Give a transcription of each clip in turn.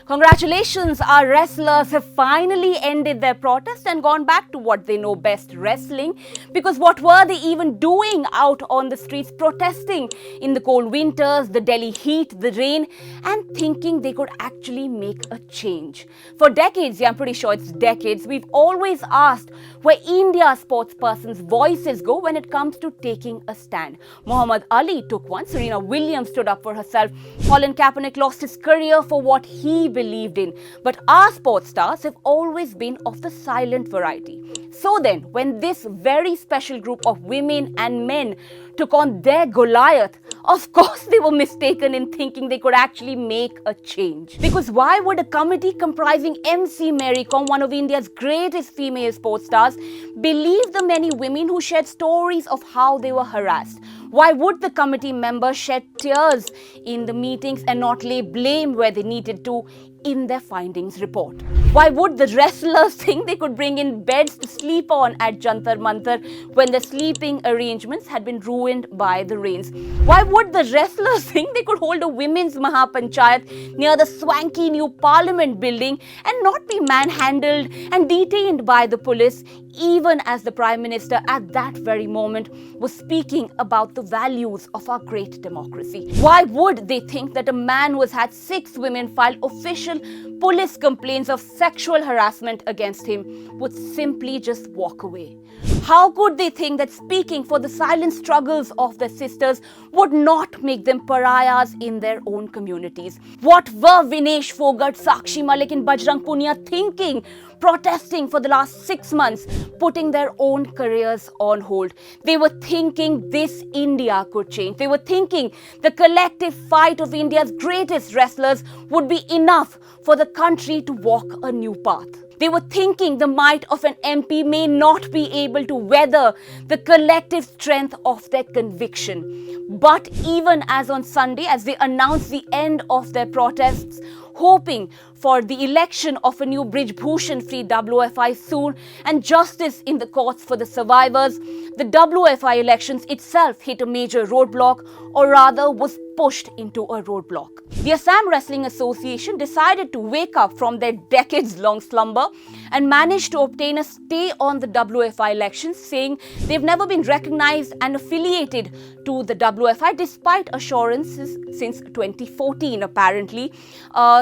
Congratulations, our wrestlers have finally ended their protest and gone back to what they know best, wrestling. Because what were they even doing out on the streets protesting in the cold winters, the Delhi heat, the rain, and thinking they could actually make a change? For decades, yeah, I'm pretty sure it's decades, we've always asked where India's sportspersons' voices go when it comes to taking a stand. Muhammad Ali took one, Serena Williams stood up for herself, Colin Kaepernick lost his career for what he believed in. But our sports stars have always been of the silent variety. So then, when this very special group of women and men took on their Goliath, of course they were mistaken in thinking they could actually make a change. Because why would a committee comprising MC Mary Kom, one of India's greatest female sports stars, believe the many women who shared stories of how they were harassed? Why would the committee members shed tears in the meetings and not lay blame where they needed to in their findings report? Why would the wrestlers think they could bring in beds to sleep on at Jantar Mantar when their sleeping arrangements had been ruined by the rains? Why would the wrestlers think they could hold a women's Mahapanchayat near the swanky new parliament building and not be manhandled and detained by the police, even as the Prime Minister at that very moment was speaking about the values of our great democracy? Why would they think that a man who has had 6 women file official police complaints of sexual harassment against him would simply just walk away? How could they think that speaking for the silent struggles of their sisters would not make them pariahs in their own communities? What were Vinesh Fogart, Sakshi Malik and Bajrang Punia thinking, protesting for the last 6 months, putting their own careers on hold? They were thinking this India could change. They were thinking the collective fight of India's greatest wrestlers would be enough for the country to walk a new path. They were thinking the might of an MP may not be able to weather the collective strength of their conviction. But even as on Sunday, as they announced the end of their protests, hoping for the election of a new Brij Bhushan-free WFI soon and justice in the courts for the survivors, the WFI elections itself hit a major roadblock, or rather was pushed into a roadblock. The Assam Wrestling Association decided to wake up from their decades-long slumber and managed to obtain a stay on the WFI elections, saying they've never been recognized and affiliated to the WFI despite assurances since 2014 apparently.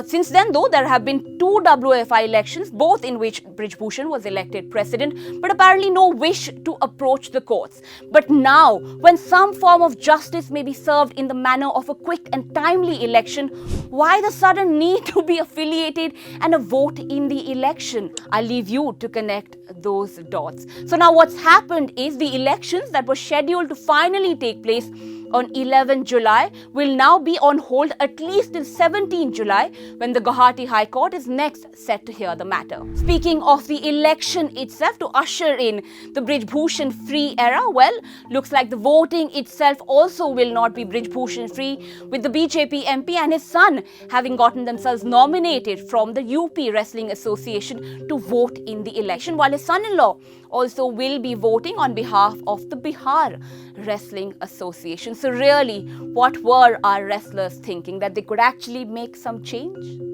Since then though, there have been 2 WFI elections, both in which Brij Bhushan was elected president, but apparently no wish to approach the courts. But now, when some form of justice may be served in the manner of a quick and timely election, why the sudden need to be affiliated and a vote in the election? I'll leave you to connect those dots. So now what's happened is the elections that were scheduled to finally take place on 11 July will now be on hold at least till 17 July when the Guwahati High Court is next set to hear the matter. Speaking of the election itself to usher in the Brij Bhushan free era, well, looks like the voting itself also will not be Brij Bhushan free, with the BJP MP and his son having gotten themselves nominated from the UP Wrestling Association to vote in the election, while his son-in-law also will be voting on behalf of the Bihar Wrestling Association. So really, what were our wrestlers thinking? That they could actually make some change?